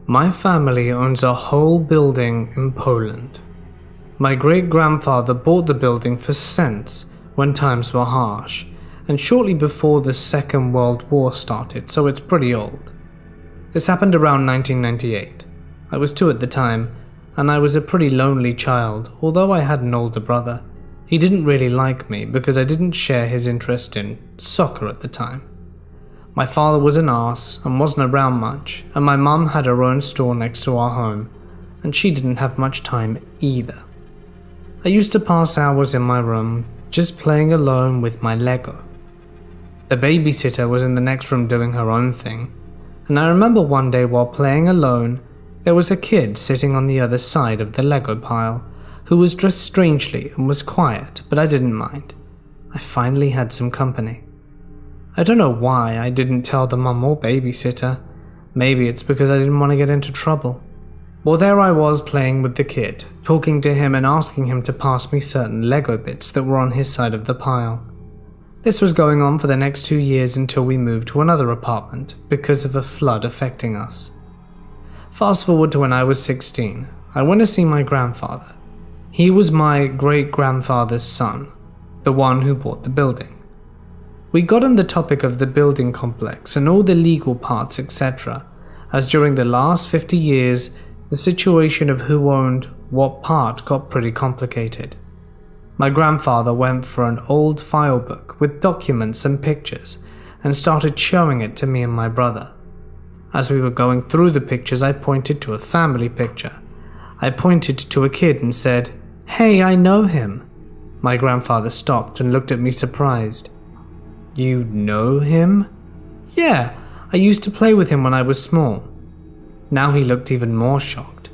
My family owns a whole building in Poland. My great-grandfather bought the building for cents when times were harsh, and shortly before the Second World War started, so it's pretty old. This happened around 1998. I was 2 at the time, and I was a pretty lonely child, although I had an older brother. He didn't really like me because I didn't share his interest in soccer at the time. My father was an arse and wasn't around much, and my mum had her own store next to our home, and she didn't have much time either. I used to pass hours in my room just playing alone with my Lego. The babysitter was in the next room doing her own thing, and I remember one day while playing alone, there was a kid sitting on the other side of the Lego pile who was dressed strangely and was quiet, but I didn't mind. I finally had some company. I don't know why I didn't tell the mum or babysitter. Maybe it's because I didn't want to get into trouble. Well, there I was playing with the kid, talking to him and asking him to pass me certain Lego bits that were on his side of the pile. This was going on for the next 2 years until we moved to another apartment because of a flood affecting us. Fast forward to when I was 16, I went to see my grandfather. He was my great-grandfather's son, the one who bought the building. We got on the topic of the building complex and all the legal parts, etc., as during the last 50 years, the situation of who owned what part got pretty complicated. My grandfather went for an old file book with documents and pictures and started showing it to me and my brother. As we were going through the pictures, I pointed to a family picture. I pointed to a kid and said, "Hey, I know him." My grandfather stopped and looked at me surprised. "You know him?" "Yeah, I used to play with him when I was small." Now he looked even more shocked.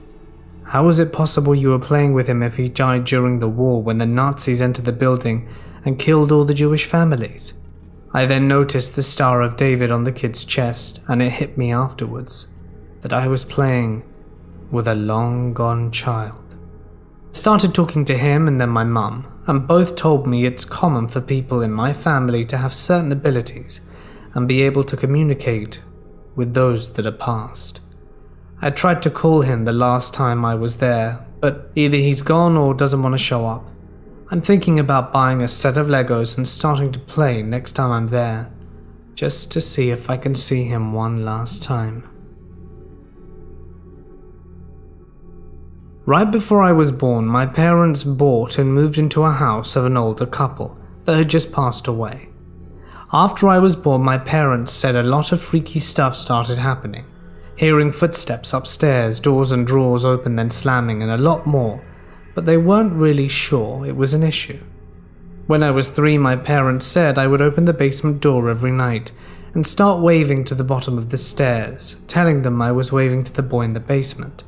"How is it possible you were playing with him if he died during the war when the Nazis entered the building and killed all the Jewish families?" I then noticed the Star of David on the kid's chest, and it hit me afterwards that I was playing with a long-gone child. I started talking to him and then my mum, and both told me it's common for people in my family to have certain abilities and be able to communicate with those that are past. I tried to call him the last time I was there, but either he's gone or doesn't want to show up. I'm thinking about buying a set of Legos and starting to play next time I'm there, just to see if I can see him one last time. Right before I was born, my parents bought and moved into a house of an older couple that had just passed away. After I was born, my parents said a lot of freaky stuff started happening. Hearing footsteps upstairs, doors and drawers open then slamming, and a lot more, but they weren't really sure it was an issue. When I was 3, my parents said I would open the basement door every night and start waving to the bottom of the stairs, telling them I was waving to the boy in the basement.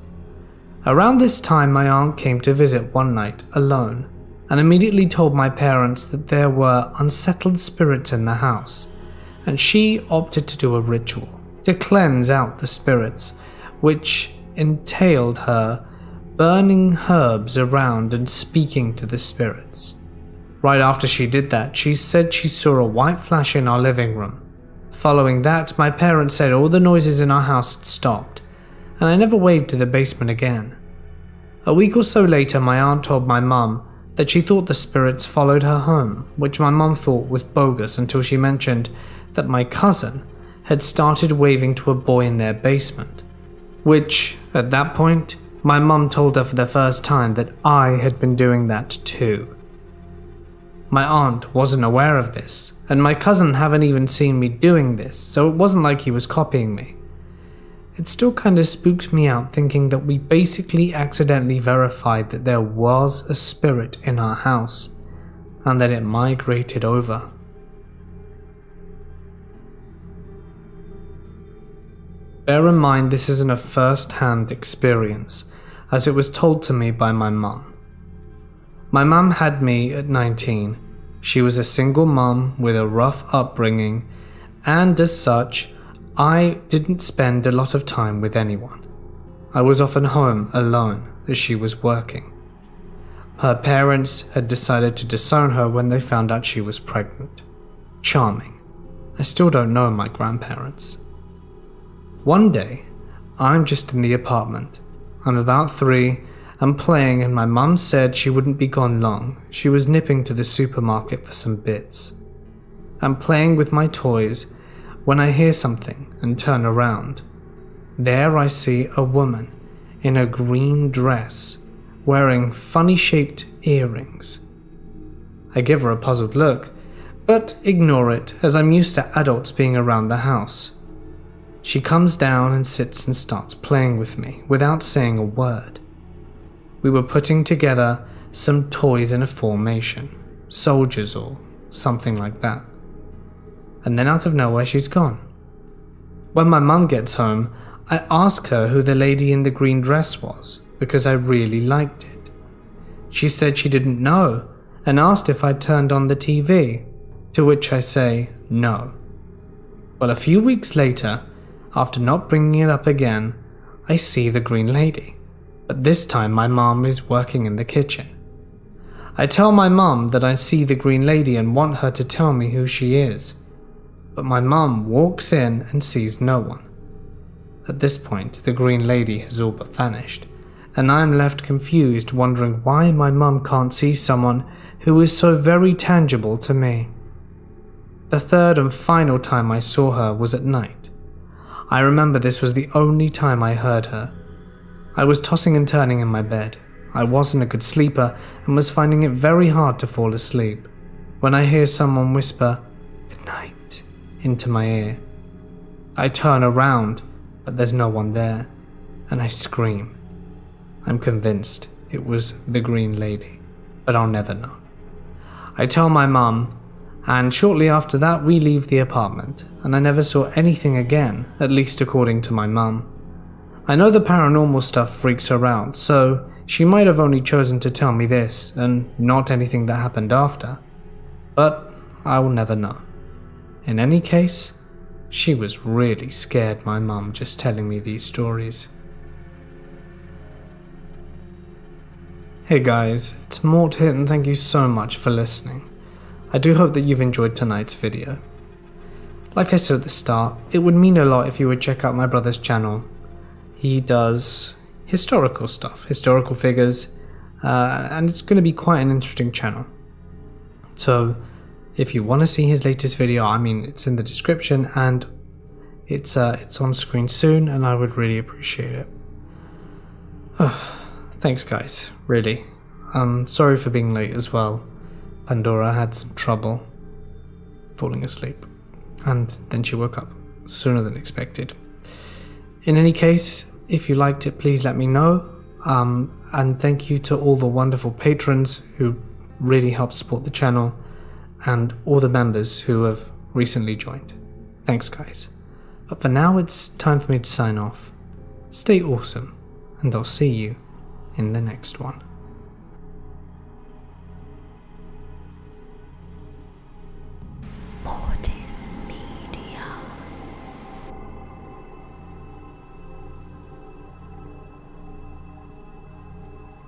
Around this time, my aunt came to visit one night alone and immediately told my parents that there were unsettled spirits in the house, and she opted to do a ritual to cleanse out the spirits, which entailed her burning herbs around and speaking to the spirits. Right after she did that, she said she saw a white flash in our living room. Following that, my parents said all the noises in our house had stopped, and I never waved to the basement again. A week or so later, my aunt told my mum that she thought the spirits followed her home, which my mum thought was bogus until she mentioned that my cousin had started waving to a boy in their basement, which, at that point, my mum told her for the first time that I had been doing that too. My aunt wasn't aware of this, and my cousin haven't even seen me doing this, so it wasn't like he was copying me. It still kinda spooks me out thinking that we basically accidentally verified that there was a spirit in our house, and that it migrated over. Bear in mind this isn't a first-hand experience, as it was told to me by my mum. My mum had me at 19. She was a single mum with a rough upbringing, and as such, I didn't spend a lot of time with anyone. I was often home alone as she was working. Her parents had decided to disown her when they found out she was pregnant. Charming. I still don't know my grandparents. One day, I'm just in the apartment. I'm about 3 and playing, and my mum said she wouldn't be gone long. She was nipping to the supermarket for some bits. I'm playing with my toys when I hear something and turn around. There I see a woman in a green dress wearing funny-shaped earrings. I give her a puzzled look, but ignore it as I'm used to adults being around the house. She comes down and sits and starts playing with me without saying a word. We were putting together some toys in a formation, soldiers or something like that. And then out of nowhere she's gone. When my mum gets home, I ask her who the lady in the green dress was because I really liked it. She said she didn't know and asked if I'd turned on the TV, to which I say no. Well, a few weeks later, after not bringing it up again, I see the green lady, but this time my mom is working in the kitchen. I tell my mom that I see the green lady and want her to tell me who she is, but my mom walks in and sees no one. At this point, the green lady has all but vanished, and I'm left confused, wondering why my mum can't see someone who is so very tangible to me. The third and final time I saw her was at night. I remember this was the only time I heard her. I was tossing and turning in my bed. I wasn't a good sleeper and was finding it very hard to fall asleep when I hear someone whisper, "Good night," into my ear. I turn around, but there's no one there, and I scream. I'm convinced it was the green lady, but I'll never know. I tell my mum, and shortly after that we leave the apartment, and I never saw anything again, at least according to my mum. I know the paranormal stuff freaks her out, so she might have only chosen to tell me this and not anything that happened after, but I will never know. In any case, she was really scared, my mum, just telling me these stories. Hey guys, it's Mort here and thank you so much for listening. I do hope that you've enjoyed tonight's video. Like I said at the start, it would mean a lot if you would check out my brother's channel. He does historical stuff, historical figures, and it's going to be quite an interesting channel. So if you want to see his latest video, I mean, it's in the description and it's on screen soon, and I would really appreciate it. Thanks guys, really. Sorry for being late as well. Pandora had some trouble falling asleep, and then she woke up sooner than expected. In any case, if you liked it, please let me know. And thank you to all the wonderful patrons who really helped support the channel, and all the members who have recently joined. Thanks guys. But for now, it's time for me to sign off. Stay awesome, and I'll see you in the next one.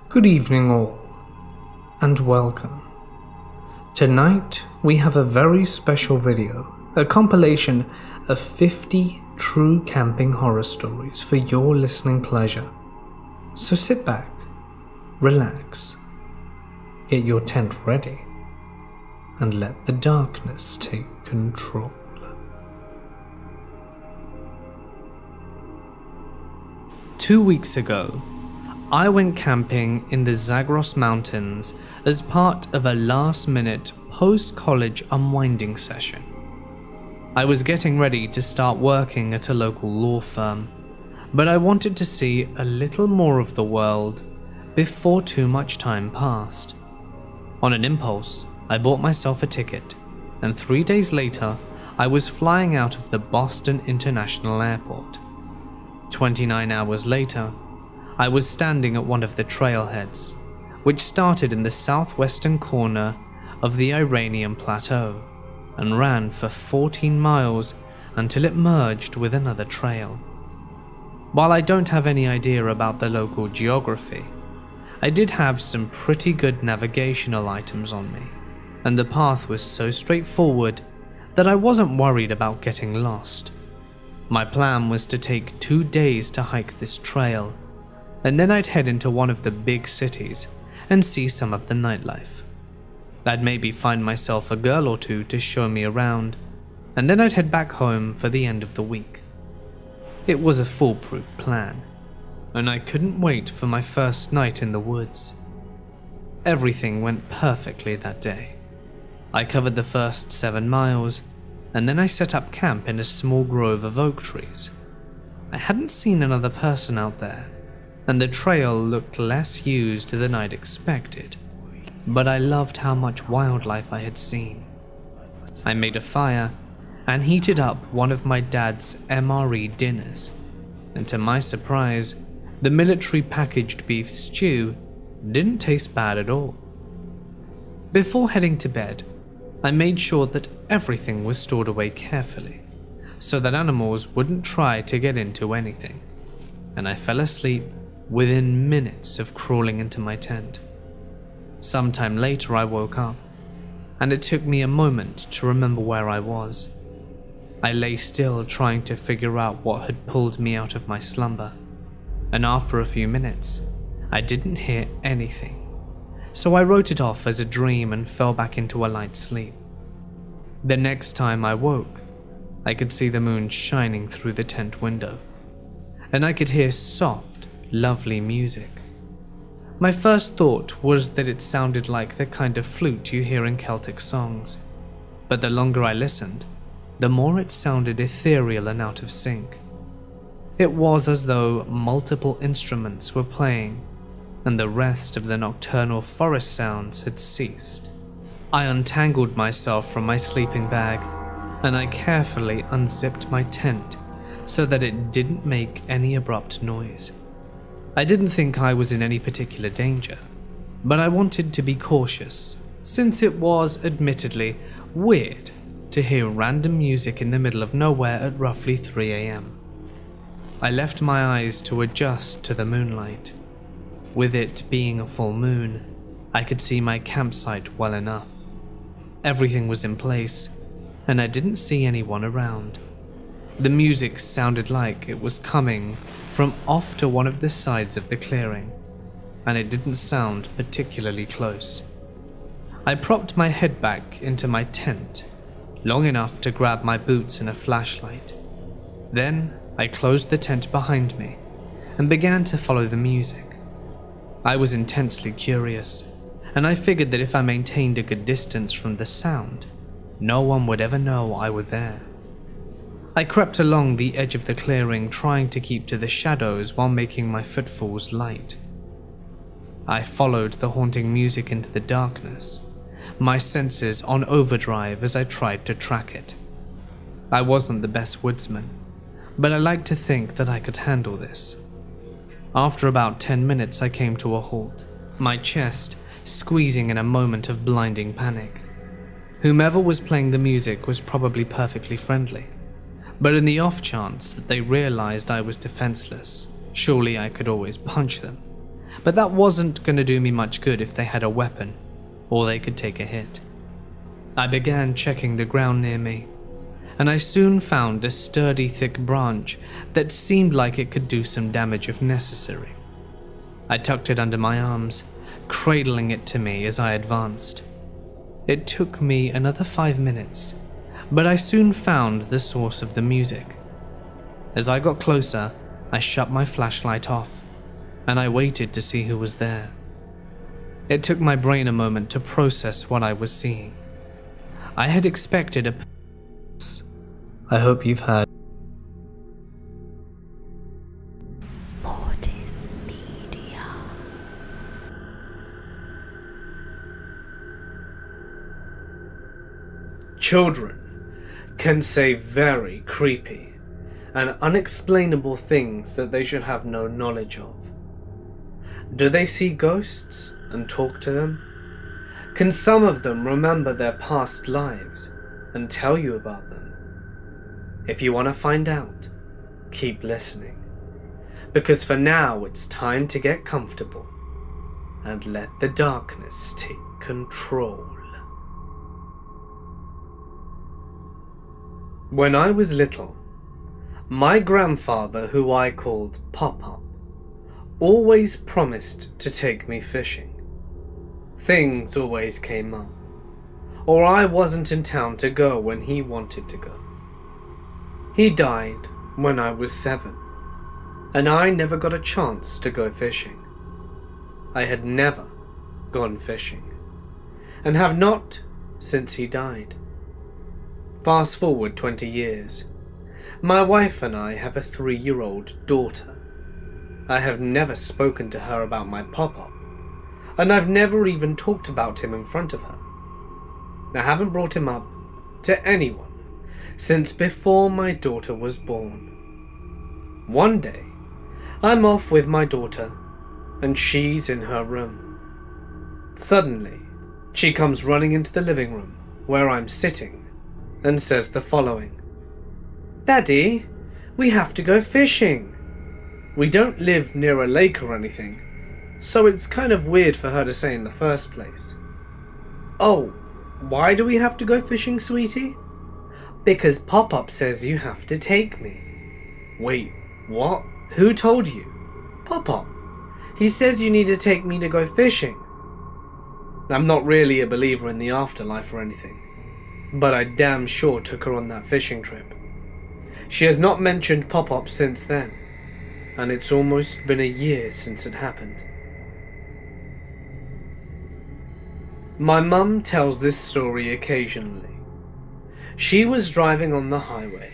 Good evening all, and welcome. Tonight we have a very special video, a compilation of 50 true camping horror stories for your listening pleasure. So sit back, relax, get your tent ready, and let the darkness take control. Two weeks ago, I went camping in the Zagros Mountains as part of a last-minute post-college unwinding session. I was getting ready to start working at a local law firm, but I wanted to see a little more of the world before too much time passed. On an impulse, I bought myself a ticket, and 3 days later, I was flying out of the Boston International Airport. 29 hours later, I was standing at one of the trailheads, which started in the southwestern corner of the Iranian Plateau and ran for 14 miles until it merged with another trail. While I don't have any idea about the local geography, I did have some pretty good navigational items on me, and the path was so straightforward that I wasn't worried about getting lost. My plan was to take 2 days to hike this trail, and then I'd head into one of the big cities and see some of the nightlife. I'd maybe find myself a girl or two to show me around, and then I'd head back home for the end of the week. It was a foolproof plan, and I couldn't wait for my first night in the woods. Everything went perfectly that day. I covered the first 7 miles, and then I set up camp in a small grove of oak trees. I hadn't seen another person out there, and the trail looked less used than I'd expected, but I loved how much wildlife I had seen. I made a fire and heated up one of my dad's MRE dinners, and to my surprise, the military packaged beef stew didn't taste bad at all. Before heading to bed, I made sure that everything was stored away carefully, so that animals wouldn't try to get into anything, and I fell asleep within minutes of crawling into my tent. Sometime later I woke up, and it took me a moment to remember where I was. I lay still trying to figure out what had pulled me out of my slumber, and after a few minutes, I didn't hear anything, so I wrote it off as a dream and fell back into a light sleep. The next time I woke, I could see the moon shining through the tent window, and I could hear soft, lovely music. My first thought was that it sounded like the kind of flute you hear in Celtic songs, but the longer I listened, the more it sounded ethereal and out of sync. It was as though multiple instruments were playing, and the rest of the nocturnal forest sounds had ceased. I untangled myself from my sleeping bag, and I carefully unzipped my tent so that it didn't make any abrupt noise. I didn't think I was in any particular danger, but I wanted to be cautious, since it was admittedly weird to hear random music in the middle of nowhere at roughly 3 a.m. I left my eyes to adjust to the moonlight. With it being a full moon, I could see my campsite well enough. Everything was in place, and I didn't see anyone around. The music sounded like it was coming from off to one of the sides of the clearing, and it didn't sound particularly close. I propped my head back into my tent, long enough to grab my boots and a flashlight. Then I closed the tent behind me and began to follow the music. I was intensely curious, and I figured that if I maintained a good distance from the sound, no one would ever know I was there. I crept along the edge of the clearing, trying to keep to the shadows while making my footfalls light. I followed the haunting music into the darkness, my senses on overdrive as I tried to track it. I wasn't the best woodsman, but I liked to think that I could handle this. After about 10 minutes, I came to a halt, my chest squeezing in a moment of blinding panic. Whomever was playing the music was probably perfectly friendly, but in the off chance that they realized I was defenseless, surely I could always punch them. But that wasn't going to do me much good if they had a weapon, or they could take a hit. I began checking the ground near me, and I soon found a sturdy, thick branch that seemed like it could do some damage if necessary. I tucked it under my arms, cradling it to me as I advanced. It took me another 5 minutes, but I soon found the source of the music. As I got closer, I shut my flashlight off, and I waited to see who was there. It took my brain a moment to process what I was seeing. I had expected a... I hope you've had... Children can say very creepy and unexplainable things that they should have no knowledge of. Do they see ghosts and talk to them? Can some of them remember their past lives and tell you about them? If you want to find out, keep listening, because for now it's time to get comfortable and let the darkness take control. When I was little, My grandfather, who I called Pop-Up, always promised to take me fishing. Things always came up, or I wasn't in town to go when he wanted to go. He died when I was 7, and I never got a chance to go fishing. I had never gone fishing, and have not since he died. Fast forward 20 years. My wife and I have a 3-year-old daughter. I have never spoken to her about my Pop-Up, and I've never even talked about him in front of her. I haven't brought him up to anyone since before my daughter was born. One day, I'm off with my daughter, and she's in her room. Suddenly, she comes running into the living room where I'm sitting and says the following: "Daddy, we have to go fishing." We don't live near a lake or anything, so it's kind of weird for her to say in the first place. "Oh, why do we have to go fishing, sweetie?" "Because Pop-Up says you have to take me." "Wait, what? Who told you?" "Pop-Up. He says you need to take me to go fishing." I'm not really a believer in the afterlife or anything, but I damn sure took her on that fishing trip. She has not mentioned Pop-Up since then, and it's almost been a year since it happened. My mum tells this story occasionally. She was driving on the highway,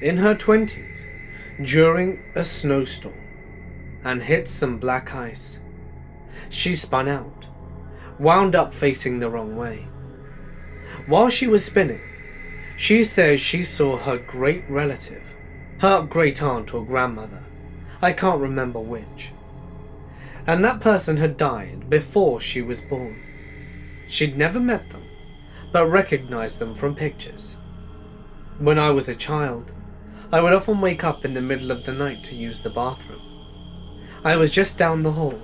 in her 20s, during a snowstorm, and hit some black ice. She spun out, wound up facing the wrong way. While she was spinning, she says she saw her great relative, her great aunt or grandmother, I can't remember which, and that person had died before she was born. She'd never met them, but recognized them from pictures. When I was a child, I would often wake up in the middle of the night to use the bathroom. I was just down the hall,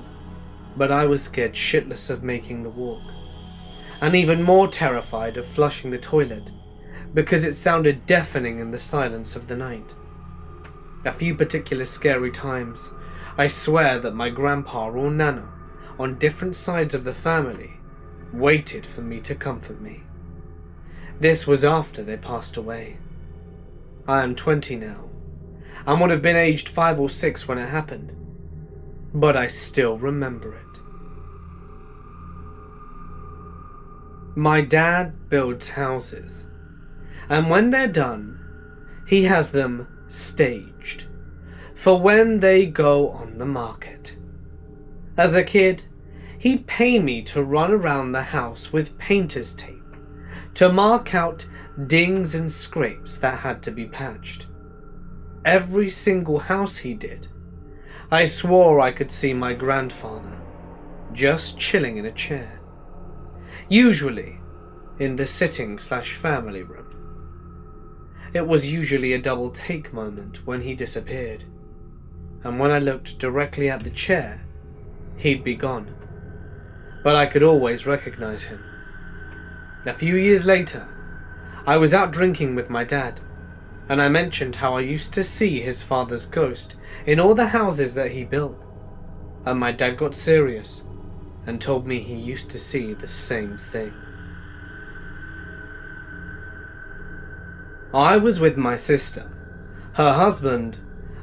but I was scared shitless of making the walk, and even more terrified of flushing the toilet because it sounded deafening in the silence of the night. A few particular scary times, I swear that my grandpa or nana, on different sides of the family, waited for me to comfort me. This was after they passed away. I am 20 now, and would have been aged 5 or 6 when it happened, but I still remember it. My dad builds houses, and when they're done, he has them staged for when they go on the market. As a kid, he'd pay me to run around the house with painter's tape to mark out dings and scrapes that had to be patched. Every single house he did, I swore I could see my grandfather just chilling in a chair, usually in the sitting/family room. It was usually a double take moment when he disappeared, and when I looked directly at the chair, he'd be gone, but I could always recognize him. A few years later, I was out drinking with my dad, and I mentioned how I used to see his father's ghost in all the houses that he built, and my dad got serious and told me he used to see the same thing. I was with my sister, her husband,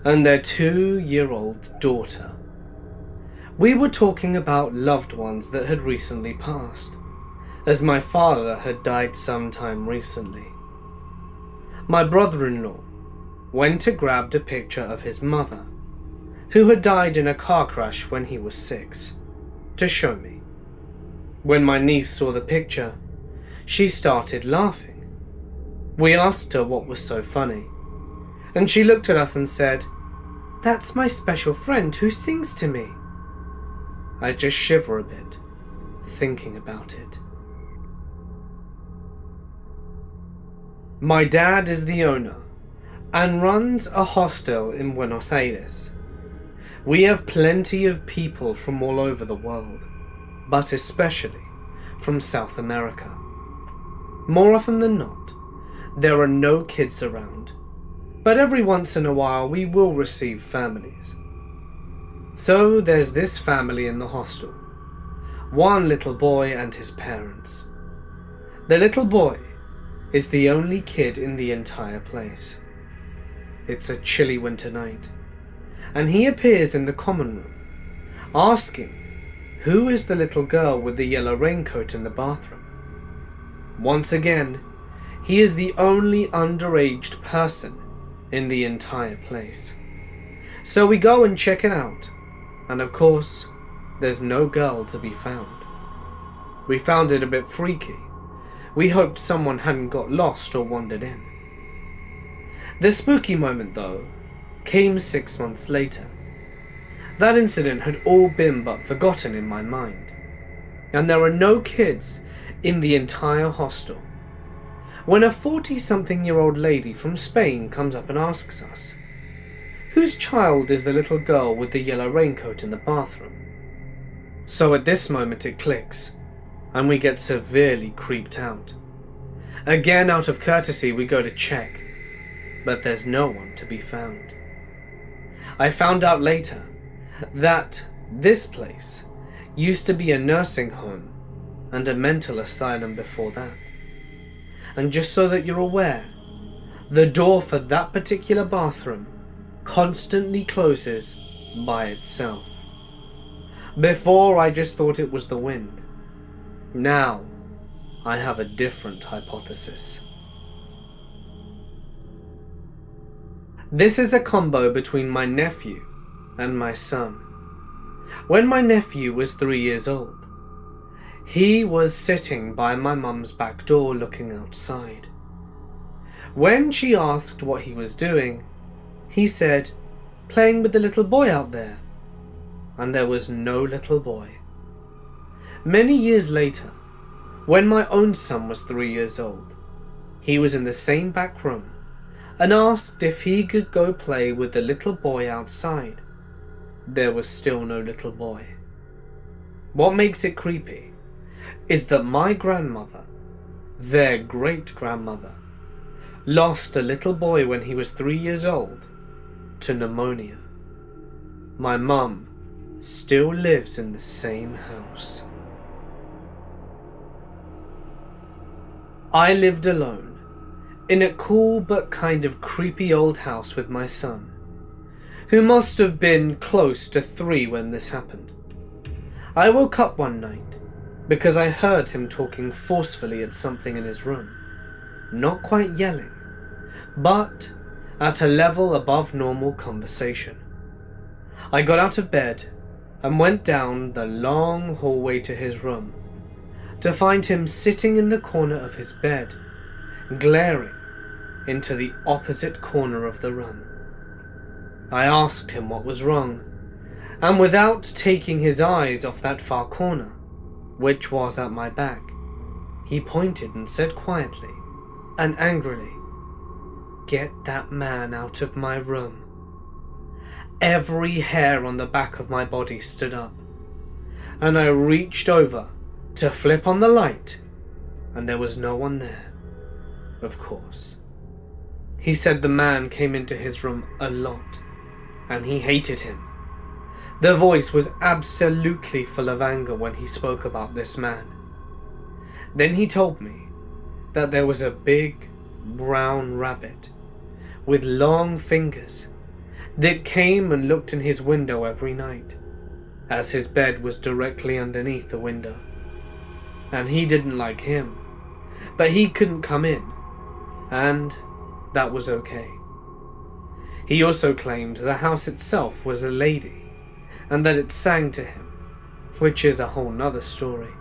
and their 2-year-old daughter. We were talking about loved ones that had recently passed, as my father had died sometime recently. My brother-in-law went and grabbed a picture of his mother, who had died in a car crash when he was 6, to show me. When my niece saw the picture, she started laughing. We asked her what was so funny, and she looked at us and said, "That's my special friend who sings to me." I just shiver a bit, thinking about it. My dad is the owner and runs a hostel in Buenos Aires. We have plenty of people from all over the world, but especially from South America. More often than not, there are no kids around, but every once in a while we will receive families. So there's this family in the hostel. One little boy and his parents. The little boy is the only kid in the entire place. It's a chilly winter night, and he appears in the common room, asking who is the little girl with the yellow raincoat in the bathroom. Once again, he is the only underage person in the entire place. So we go and check it out, and of course, there's no girl to be found. We found it a bit freaky. We hoped someone hadn't got lost or wandered in. The spooky moment, though, came 6 months later. That incident had all been but forgotten in my mind, and there are no kids in the entire hostel, when a 40-something-year-old lady from Spain comes up and asks us, whose child is the little girl with the yellow raincoat in the bathroom? So at this moment it clicks, and we get severely creeped out. Again, out of courtesy, we go to check, but there's no one to be found. I found out later that this place used to be a nursing home and a mental asylum before that. And just so that you're aware, the door for that particular bathroom constantly closes by itself. Before, I just thought it was the wind. Now, I have a different hypothesis. This is a combo between my nephew and my son. When my nephew was 3 years old, he was sitting by my mum's back door looking outside. When she asked what he was doing, he said, "Playing with the little boy out there." And there was no little boy. Many years later, when my own son was 3 years old, he was in the same back room and asked if he could go play with the little boy outside. There was still no little boy. What makes it creepy is that my grandmother, their great-grandmother, lost a little boy when he was 3 years old to pneumonia. My mum still lives in the same house. I lived alone in a cool but kind of creepy old house with my son, who must have been close to 3 when this happened. I woke up one night because I heard him talking forcefully at something in his room, not quite yelling, but at a level above normal conversation. I got out of bed and went down the long hallway to his room, to find him sitting in the corner of his bed, glaring into the opposite corner of the room. I asked him what was wrong, and without taking his eyes off that far corner, which was at my back, he pointed and said quietly and angrily, "Get that man out of my room." Every hair on the back of my body stood up, and I reached over to flip on the light, and there was no one there, of course. He said the man came into his room a lot, and he hated him. The voice was absolutely full of anger when he spoke about this man. Then he told me that there was a big brown rabbit with long fingers that came and looked in his window every night, as his bed was directly underneath the window. And he didn't like him, but he couldn't come in, and that was okay. He also claimed the house itself was a lady, and that it sang to him, which is a whole nother story.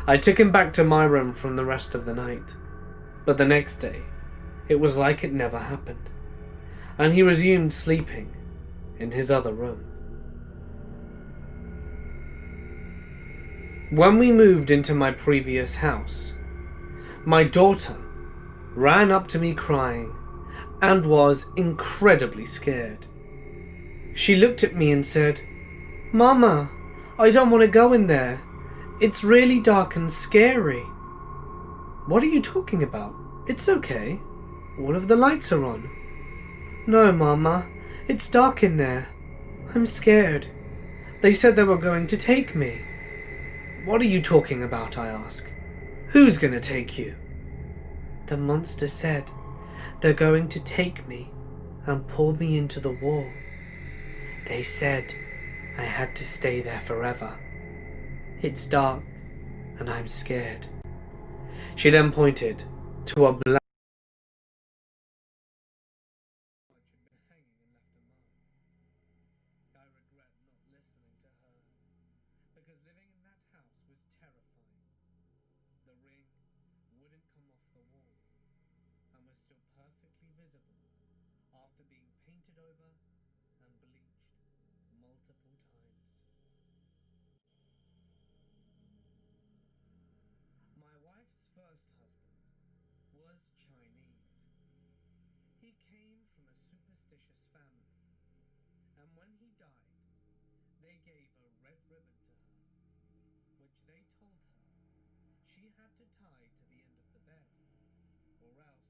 I took him back to my room from the rest of the night, but the next day, it was like it never happened, and he resumed sleeping in his other room. When we moved into my previous house, my daughter ran up to me crying and was incredibly scared. She looked at me and said, "Mama, I don't want to go in there. It's really dark and scary." "What are you talking about? It's okay. All of the lights are on." No, Mama. It's dark in there. I'm scared. They said they were going to take me. What are you talking about, I ask. Who's gonna take you? The monster said they're going to take me and pull me into the wall. They said I had to stay there forever. It's dark and I'm scared. She then pointed to a black I regret not listening to her, because living in that house was terrifying. The ring wouldn't come off the wall, and was still perfectly visible after being painted over and bleached multiple times. My wife's first husband was Chinese. He came from a superstitious family, and when he died, they gave a red ribbon to her, which they told her she had to tie to the end of the bed, or else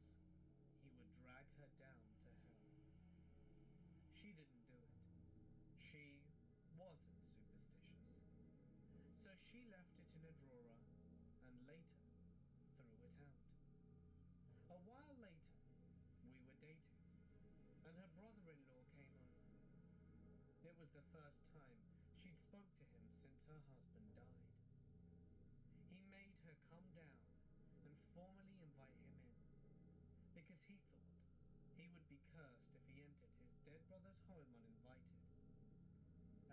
he would drag her down to hell. She didn't do it. She wasn't superstitious. So she left it in a drawer and later threw it out. A while later, we were dating, and her brother-in-law came over. It was the first time she'd spoke to him since her husband died. He made her come down and formally invite him in, because he thought he would be cursed if he entered his dead brother's home uninvited.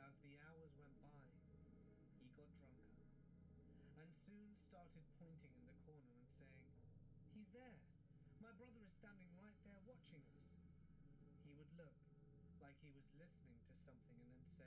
As the hours went by, he got drunker, and soon started pointing in the corner and saying, "He's there! My brother is standing right there watching us." He would look like he was listening to something and then say,